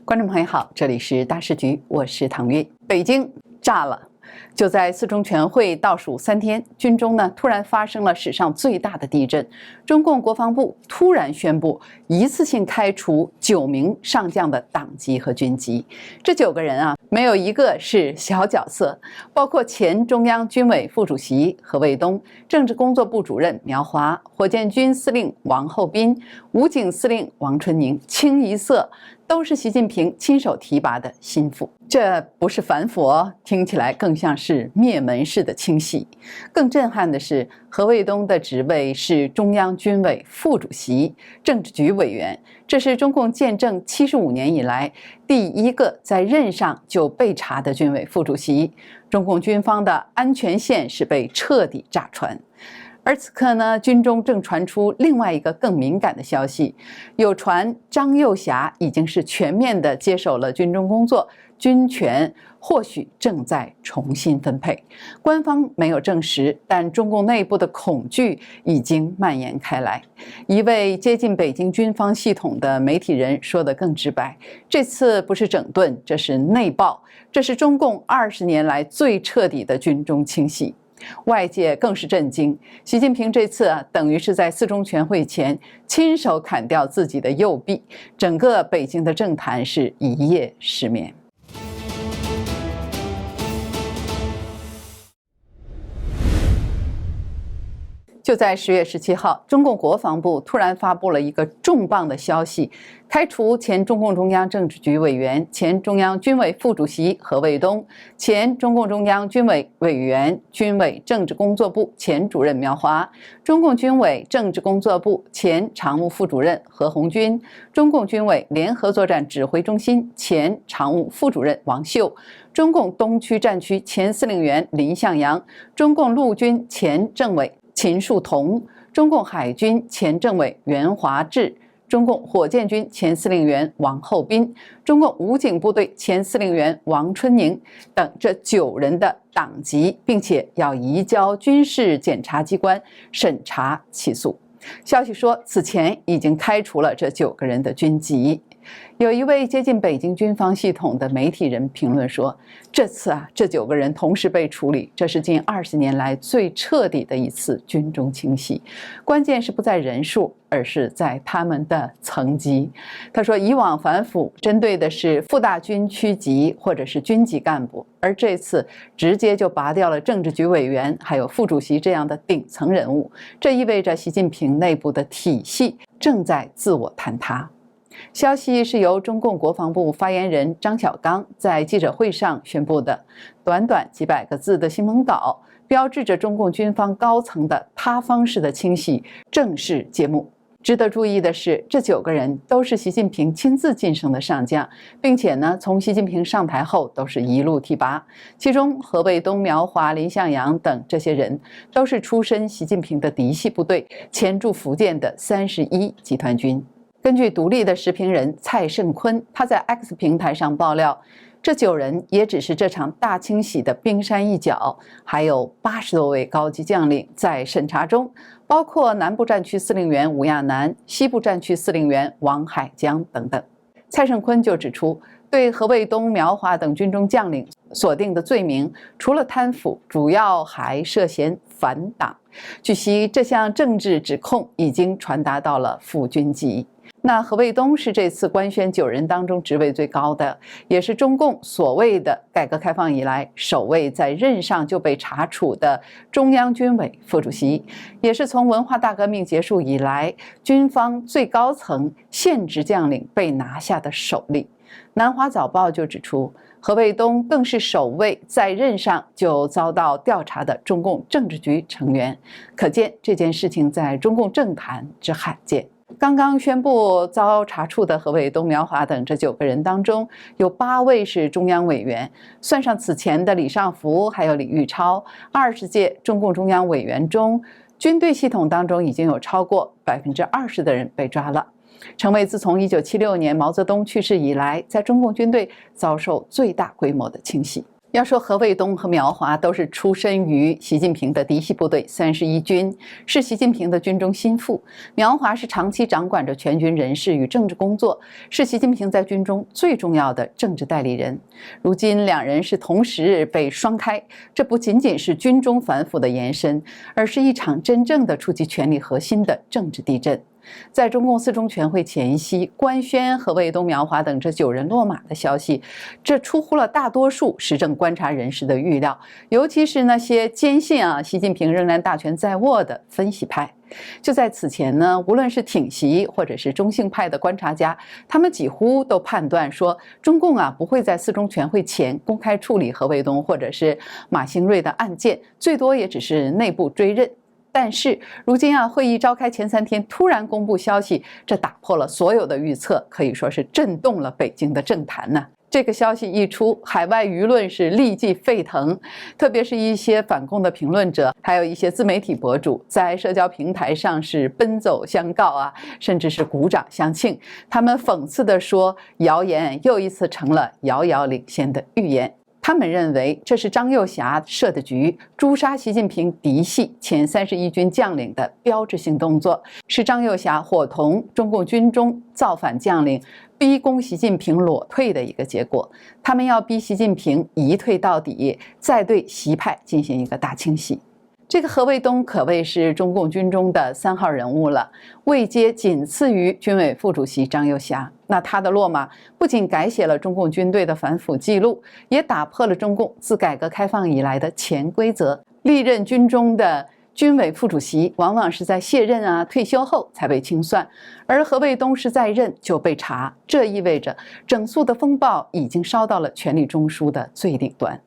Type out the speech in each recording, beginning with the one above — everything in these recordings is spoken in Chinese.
观众朋友好，这里是大时局，我是唐韵。北京炸了！就在四中全会倒数3天，军中突然发生了史上最大的地震。中共国防部突然宣布一次性开除9名上将的党籍和军籍。这9个人没有一个是小角色，包括前中央军委副主席何卫东、政治工作部主任苗华、火箭军司令王厚斌、武警司令王春宁，清一色都是习近平亲手提拔的心腹。这不是反腐，听起来更像是灭门式的清洗。更震撼的是，何卫东的职位是中央军委副主席、政治局委员，这是中共建政75年以来第一个在任上就被查的军委副主席。中共军方的安全线是被彻底炸穿。而此刻军中正传出另外一个更敏感的消息，有传张又侠已经是全面地接手了军中工作，军权或许正在重新分配。官方没有证实，但中共内部的恐惧已经蔓延开来。一位接近北京军方系统的媒体人说得更直白，这次不是整顿，这是内爆，这是中共20年来最彻底的军中清洗。外界更是震惊，习近平这次等于是在四中全会前亲手砍掉自己的右臂，整个北京的政坛是一夜失眠。就在10月17号，中共国防部突然发布了一个重磅的消息，开除前中共中央政治局委员、前中央军委副主席何卫东，前中共中央军委委员、军委政治工作部前主任苗华，中共军委政治工作部前常务副主任何鸿钧，中共军委联合作战指挥中心前常务副主任王秀，中共东区战区前司令员林向阳，中共陆军前政委秦树同，中共海军前政委袁华志，中共火箭军前司令员王厚斌，中共武警部队前司令员王春宁等这9人的党籍，并且要移交军事检察机关审查起诉。消息说，此前已经开除了这9个人的军籍。有一位接近北京军方系统的媒体人评论说，这次这9个人同时被处理，这是近20年来最彻底的一次军中清洗。关键是不在人数，而是在他们的层级。他说，以往反腐针对的是副大军区级或者是军级干部，而这次直接就拔掉了政治局委员还有副主席这样的顶层人物。这意味着习近平内部的体系正在自我坍塌。消息是由中共国防部发言人张晓刚在记者会上宣布的，短短几百个字的新闻稿，标志着中共军方高层的塌方式的清洗正式揭幕。值得注意的是，这9个人都是习近平亲自晋升的上将，并且从习近平上台后都是一路提拔。其中何卫东、苗华、林向阳等这些人都是出身习近平的嫡系部队，前驻福建的31集团军。根据独立的时评人蔡胜坤，他在 X 平台上爆料，这9人也只是这场大清洗的冰山一角，还有80多位高级将领在审查中，包括南部战区司令员吴亚楠、西部战区司令员王海江等等。蔡胜坤就指出，对何卫东、苗华等军中将领锁定的罪名，除了贪腐，主要还涉嫌反党。据悉，这项政治指控已经传达到了副军级。那何卫东是这次官宣9人当中职位最高的，也是中共所谓的改革开放以来首位在任上就被查处的中央军委副主席，也是从文化大革命结束以来军方最高层现职将领被拿下的首例。南华早报就指出，何卫东更是首位在任上就遭到调查的中共政治局成员，可见这件事情在中共政坛之罕见。刚刚宣布遭查处的何卫东、苗华等这9个人当中，有8位是中央委员，算上此前的李尚福还有李玉超，20届中共中央委员中，军队系统当中已经有超过20%的人被抓了，成为自从1976年毛泽东去世以来，在中共军队遭受最大规模的清洗。要说何卫东和苗华都是出身于习近平的嫡系部队31军，是习近平的军中心腹。苗华是长期掌管着全军人事与政治工作，是习近平在军中最重要的政治代理人。如今两人是同时被双开，这不仅仅是军中反腐的延伸，而是一场真正的触及权力核心的政治地震。在中共四中全会前夕，官宣何卫东、苗华等这9人落马的消息，这出乎了大多数时政观察人士的预料，尤其是那些坚信习近平仍然大权在握的分析派。就在此前呢，无论是挺习或者是中性派的观察家，他们几乎都判断说，中共不会在四中全会前公开处理何卫东或者是马兴瑞的案件，最多也只是内部追认。但是如今会议召开前3天突然公布消息，这打破了所有的预测，可以说是震动了北京的政坛呢。这个消息一出，海外舆论是立即沸腾，特别是一些反共的评论者，还有一些自媒体博主，在社交平台上是奔走相告甚至是鼓掌相庆。他们讽刺地说，谣言又一次成了遥遥领先的预言。他们认为这是张又侠设的局，诛杀习近平嫡系前31军将领的标志性动作，是张又侠伙同中共军中造反将领逼宫习近平裸退的一个结果。他们要逼习近平一退到底，再对习派进行一个大清洗。这个何卫东可谓是中共军中的3号人物了，位阶仅次于军委副主席张又侠。那他的落马不仅改写了中共军队的反腐记录，也打破了中共自改革开放以来的潜规则。历任军中的军委副主席往往是在卸任退休后才被清算，而何卫东是在任就被查，这意味着整肃的风暴已经烧到了权力中枢的最顶端。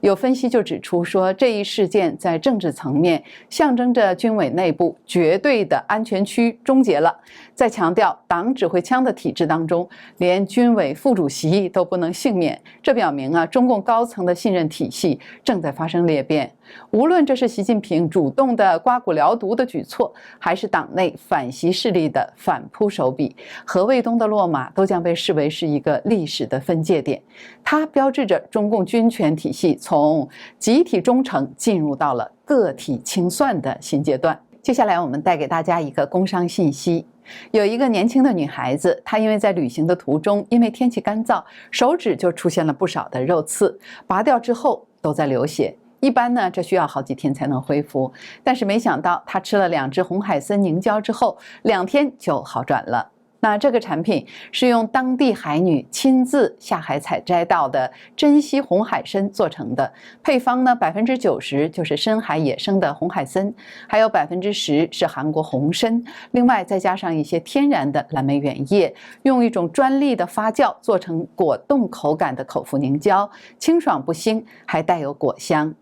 有分析就指出说，这一事件在政治层面象征着军委内部绝对的安全区终结了。在强调党指挥枪的体制当中，连军委副主席都不能幸免，这表明中共高层的信任体系正在发生裂变。无论这是习近平主动的刮骨疗毒的举措，还是党内反习势力的反扑手笔，何卫东的落马都将被视为是一个历史的分界点。它标志着中共军权体系从集体忠诚进入到了个体清算的新阶段。接下来我们带给大家一个工商信息。有一个年轻的女孩子，她因为在旅行的途中，因为天气干燥，手指就出现了不少的肉刺，拔掉之后都在流血。一般呢，这需要好几天才能恢复，但是没想到她吃了2支红海参凝胶之后，2天就好转了。那这个产品是用当地海女亲自下海采摘到的珍稀红海参做成的，配方呢90%就是深海野生的红海参，还有10%是韩国红参，另外再加上一些天然的蓝莓原液，用一种专利的发酵做成果冻口感的口服凝胶，清爽不腥，还带有果香。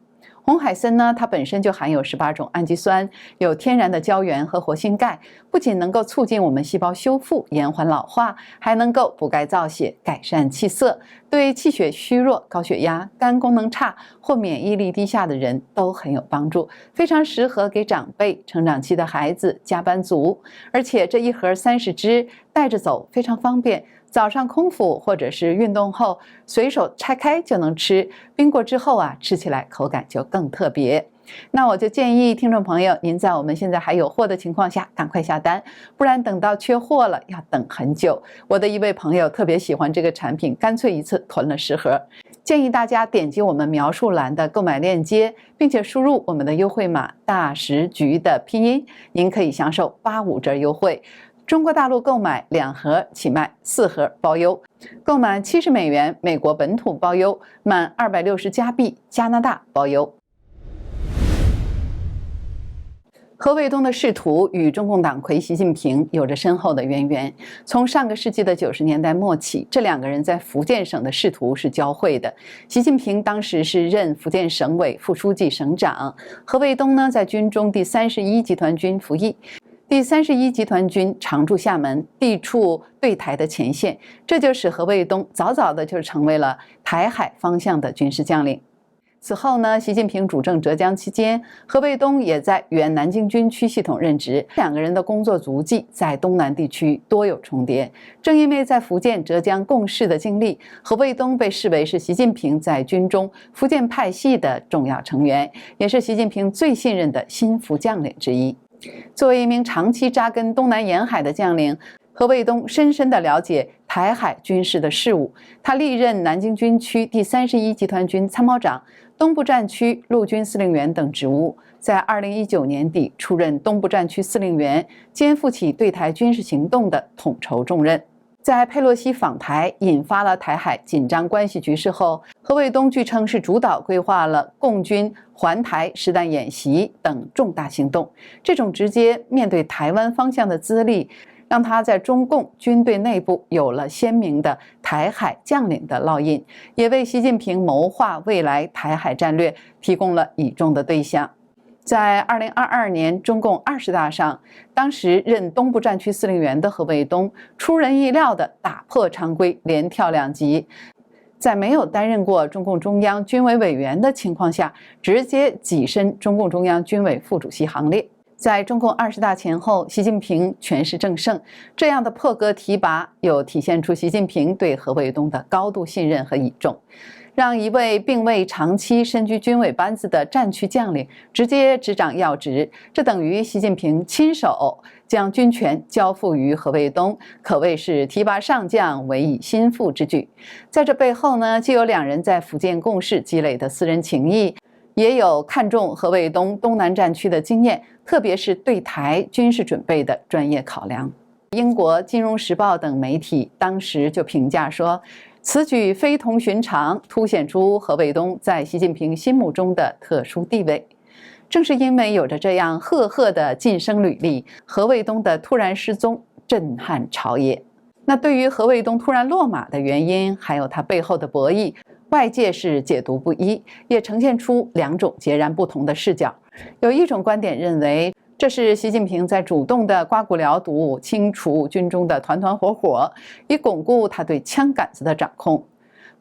红海参呢，它本身就含有18种氨基酸，有天然的胶原和活性钙，不仅能够促进我们细胞修复、延缓老化，还能够补钙造血、改善气色，对气血虚弱、高血压、肝功能差或免疫力低下的人都很有帮助，非常适合给长辈、成长期的孩子、加班族。而且这一盒30支，带着走非常方便。早上空腹或者是运动后随手拆开就能吃，冰过之后吃起来口感就更特别。那我就建议听众朋友，您在我们现在还有货的情况下赶快下单，不然等到缺货了要等很久。我的一位朋友特别喜欢这个产品，干脆一次囤了10盒。建议大家点击我们描述栏的购买链接，并且输入我们的优惠码大食局的拼音，您可以享受85折优惠。中国大陆购买2盒起卖，4盒包邮，购满$70美国本土包邮，满260加币加拿大包邮。何卫东的仕途与中共党魁习近平有着深厚的渊源。从上个世纪的90年代末起，这2个人在福建省的仕途是交汇的。习近平当时是任福建省委副书记、省长，何卫东呢在军中第31集团军服役。第31集团军常驻厦门，地处对台的前线，这就使何卫东早早的就成为了台海方向的军事将领。此后呢，习近平主政浙江期间，何卫东也在原南京军区系统任职，两个人的工作足迹在东南地区多有重叠。正因为在福建、浙江共事的经历，何卫东被视为是习近平在军中福建派系的重要成员，也是习近平最信任的心腹将领之一。作为一名长期扎根东南沿海的将领，何卫东深深地了解台海军事的事务。他历任南京军区第31集团军参谋长、东部战区陆军司令员等职务，在2019年底出任东部战区司令员，肩负起对台军事行动的统筹重任。在佩洛西访台引发了台海紧张关系局势后，何卫东据称是主导规划了共军环台实弹演习等重大行动。这种直接面对台湾方向的资历，让他在中共军队内部有了鲜明的台海将领的烙印，也为习近平谋划未来台海战略提供了倚重的对象。在2022年中共20大上，当时任东部战区司令员的何卫东出人意料地打破常规，连跳2级，在没有担任过中共中央军委委员的情况下，直接跻身中共中央军委副主席行列。在中共20大前后，习近平权势正盛，这样的破格提拔又体现出习近平对何卫东的高度信任和倚重，让一位并未长期身居军委班子的战区将领直接执掌要职，这等于习近平亲手将军权交付于何卫东，可谓是提拔上将委以心腹之举。在这背后呢，既有两人在福建共事积累的私人情谊，也有看重何卫东东南战区的经验，特别是对台军事准备的专业考量。英国《金融时报》等媒体当时就评价说，此举非同寻常，凸显出何卫东在习近平心目中的特殊地位。正是因为有着这样赫赫的晋升履历，何卫东的突然失踪震撼朝野。那对于何卫东突然落马的原因，还有他背后的博弈，外界是解读不一，也呈现出两种截然不同的视角。有一种观点认为，这是习近平在主动的刮骨疗毒，清除军中的团团伙伙，以巩固他对枪杆子的掌控。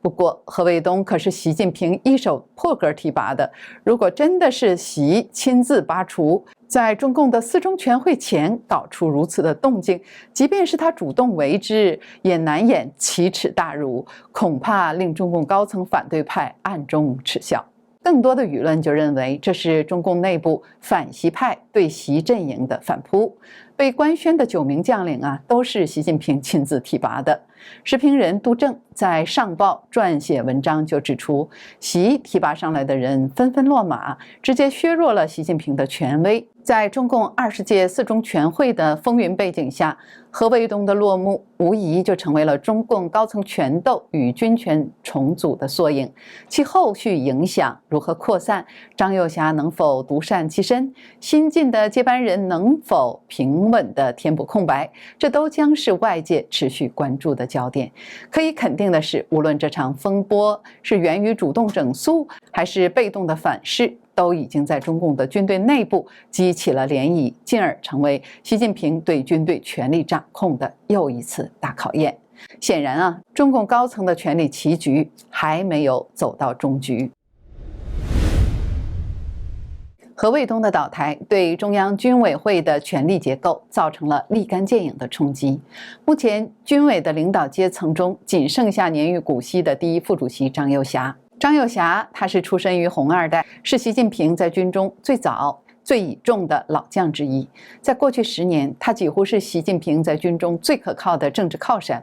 不过，何卫东可是习近平一手破格提拔的，如果真的是习亲自拔除，在中共的4中全会前搞出如此的动静，即便是他主动为之，也难掩奇耻大辱，恐怕令中共高层反对派暗中耻笑。更多的舆论就认为，这是中共内部反习派对习阵营的反扑。被官宣的9名将领都是习近平亲自提拔的。时评人杜正在上报撰写文章就指出，习提拔上来的人纷纷落马，直接削弱了习近平的权威。在中共20届4中全会的风云背景下，何卫东的落幕无疑就成为了中共高层权斗与军权重组的缩影。其后续影响如何扩散，张又侠能否独善其身，新晋的接班人能否平稳地填补空白，这都将是外界持续关注的焦点。可以肯定的是，无论这场风波是源于主动整肃，还是被动的反噬，都已经在中共的军队内部激起了涟漪，进而成为习近平对军队权力掌控的又一次大考验。显然中共高层的权力棋局还没有走到终局。何卫东的倒台对中央军委会的权力结构造成了立竿见影的冲击。目前军委的领导阶层中，仅剩下年逾古稀的第一副主席张又侠。张又侠他是出身于红二代，是习近平在军中最早最倚重的老将之一。在过去10年，他几乎是习近平在军中最可靠的政治靠山。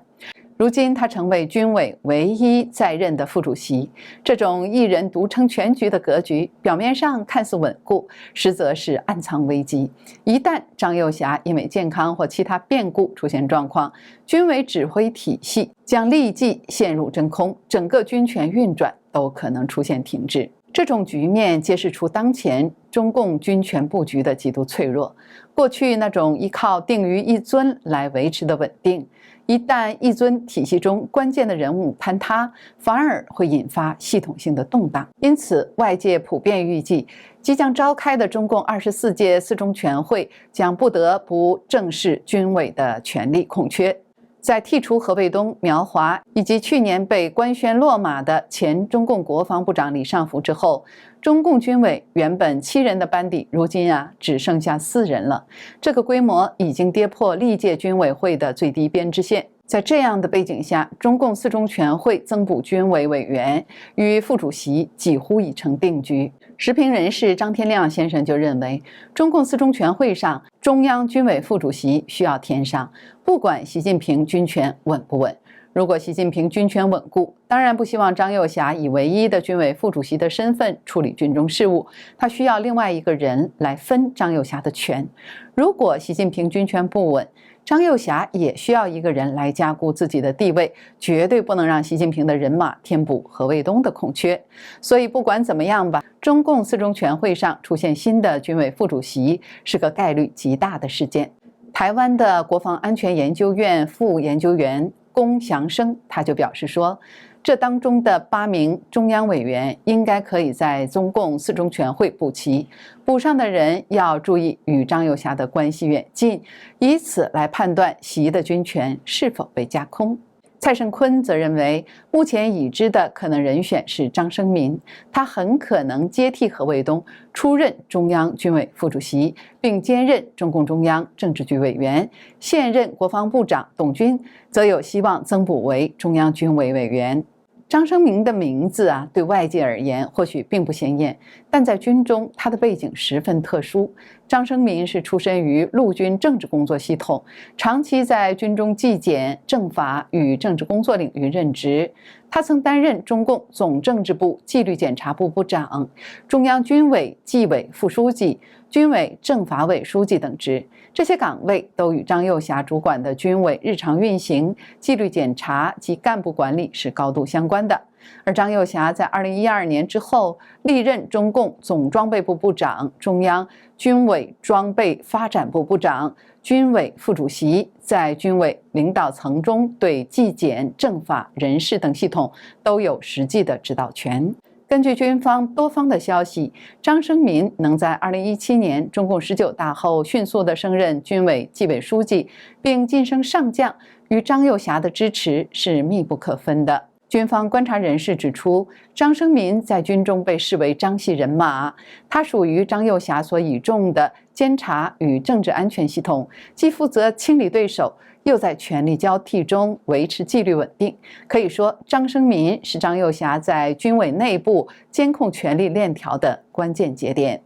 如今他成为军委唯一在任的副主席，这种一人独撑全局的格局，表面上看似稳固，实则是暗藏危机。一旦张又侠因为健康或其他变故出现状况，军委指挥体系将立即陷入真空，整个军权运转都可能出现停滞。这种局面揭示出当前中共军权布局的极度脆弱。过去那种依靠定于一尊来维持的稳定，一旦一尊体系中关键的人物坍塌，反而会引发系统性的动荡。因此，外界普遍预计，即将召开的中共24届4中全会将不得不正视军委的权力空缺。在剔除何卫东、苗华以及去年被官宣落马的前中共国防部长李尚福之后，中共军委原本7人的班底，如今只剩下4人了。这个规模已经跌破历届军委会的最低编制线。在这样的背景下，中共四中全会增补军委委员与副主席几乎已成定局。时评人士张天亮先生就认为，中共四中全会上中央军委副主席需要添上，不管习近平军权稳不稳。如果习近平军权稳固，当然不希望张又侠以唯一的军委副主席的身份处理军中事务，他需要另外一个人来分张又侠的权。如果习近平军权不稳，张又侠也需要一个人来加固自己的地位，绝对不能让习近平的人马填补何卫东的空缺。所以不管怎么样吧，中共四中全会上出现新的军委副主席是个概率极大的事件。台湾的国防安全研究院副研究员龚祥生他就表示说，这当中的8名中央委员应该可以在中共四中全会补齐，补上的人要注意与张又侠的关系远近，以此来判断习的军权是否被架空。蔡胜坤则认为，目前已知的可能人选是张升民，他很可能接替何卫东出任中央军委副主席，并兼任中共中央政治局委员。现任国防部长董军则有希望增补为中央军委委员。张升民的名字对外界而言或许并不显眼，但在军中他的背景十分特殊。张升民是出身于陆军政治工作系统，长期在军中纪检、政法与政治工作领域任职。他曾担任中共总政治部纪律检查部部长、中央军委纪委副书记、军委政法委书记等职，这些岗位都与张又侠主管的军委日常运行、纪律检查及干部管理是高度相关的。而张又侠在2012年之后历任中共总装备部部长、中央军委装备发展部部长、军委副主席，在军委领导层中对纪检、政法、人事等系统都有实际的指导权。根据军方多方的消息，张升民能在2017年中共19大后迅速地升任军委纪委书记，并晋升上将，与张又侠的支持是密不可分的。军方观察人士指出，张升民在军中被视为张系人马，他属于张又侠所倚重的监察与政治安全系统，既负责清理对手，又在权力交替中维持纪律稳定。可以说，张升民是张又侠在军委内部监控权力链条的关键节点。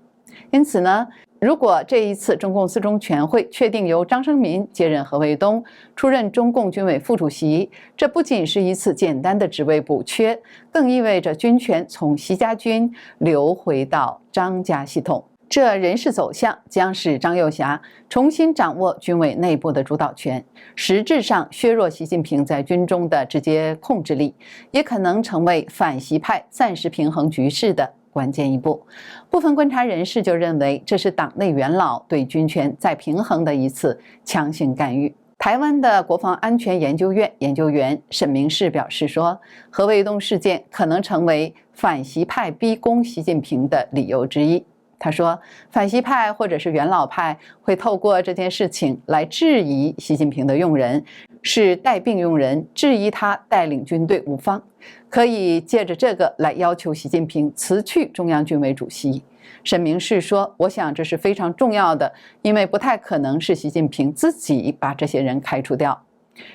因此呢，如果这一次中共四中全会确定由张升民接任何卫东，出任中共军委副主席，这不仅是一次简单的职位补缺，更意味着军权从习家军流回到张家系统。这人事走向将使张又侠重新掌握军委内部的主导权，实质上削弱习近平在军中的直接控制力，也可能成为反习派暂时平衡局势的关键一步。部分观察人士就认为，这是党内元老对军权再平衡的一次强行干预。台湾的国防安全研究院研究员沈明世表示说，何卫东事件可能成为反习派逼宫习近平的理由之一。他说，反习派或者是元老派会透过这件事情来质疑习近平的用人，是带病用人，质疑他带领军队无方，可以借着这个来要求习近平辞去中央军委主席。沈明世说，我想这是非常重要的，因为不太可能是习近平自己把这些人开除掉。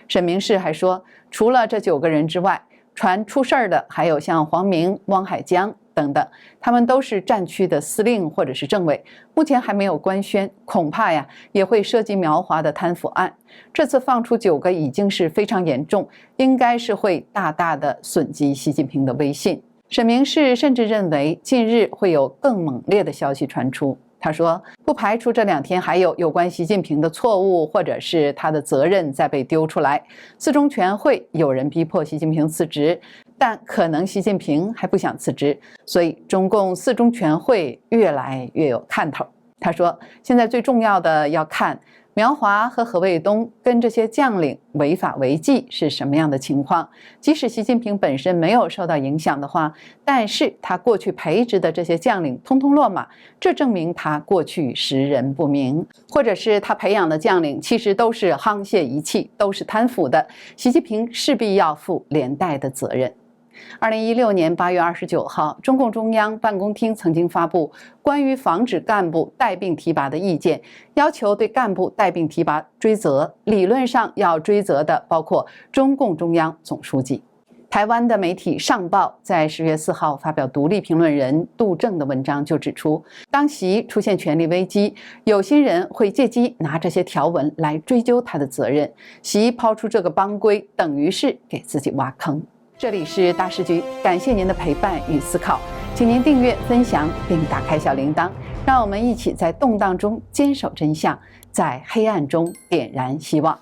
沈明世还说，除了这9个人之外，传出事儿的还有像黄明、汪海江等等，他们都是战区的司令或者是政委，目前还没有官宣，恐怕也会涉及苗华的贪腐案。这次放出9个已经是非常严重，应该是会大大的损及习近平的威信。沈明世甚至认为，近日会有更猛烈的消息传出。他说，不排除这2天还有关习近平的错误或者是他的责任再被丢出来。四中全会有人逼迫习近平辞职，但可能习近平还不想辞职，所以中共四中全会越来越有看头。他说，现在最重要的要看苗华和何卫东跟这些将领违法违纪是什么样的情况？即使习近平本身没有受到影响的话，但是他过去培植的这些将领通通落马，这证明他过去识人不明，或者是他培养的将领其实都是沆瀣一气，都是贪腐的，习近平势必要负连带的责任。2016年8月29号，中共中央办公厅曾经发布关于防止干部带病提拔的意见，要求对干部带病提拔追责，理论上要追责的包括中共中央总书记。台湾的媒体上报在10月4号发表独立评论人杜正的文章，就指出，当习出现权力危机，有心人会借机拿这些条文来追究他的责任。习抛出这个帮规，等于是给自己挖坑。这里是大时局，感谢您的陪伴与思考，请您订阅、分享并打开小铃铛，让我们一起在动荡中坚守真相，在黑暗中点燃希望。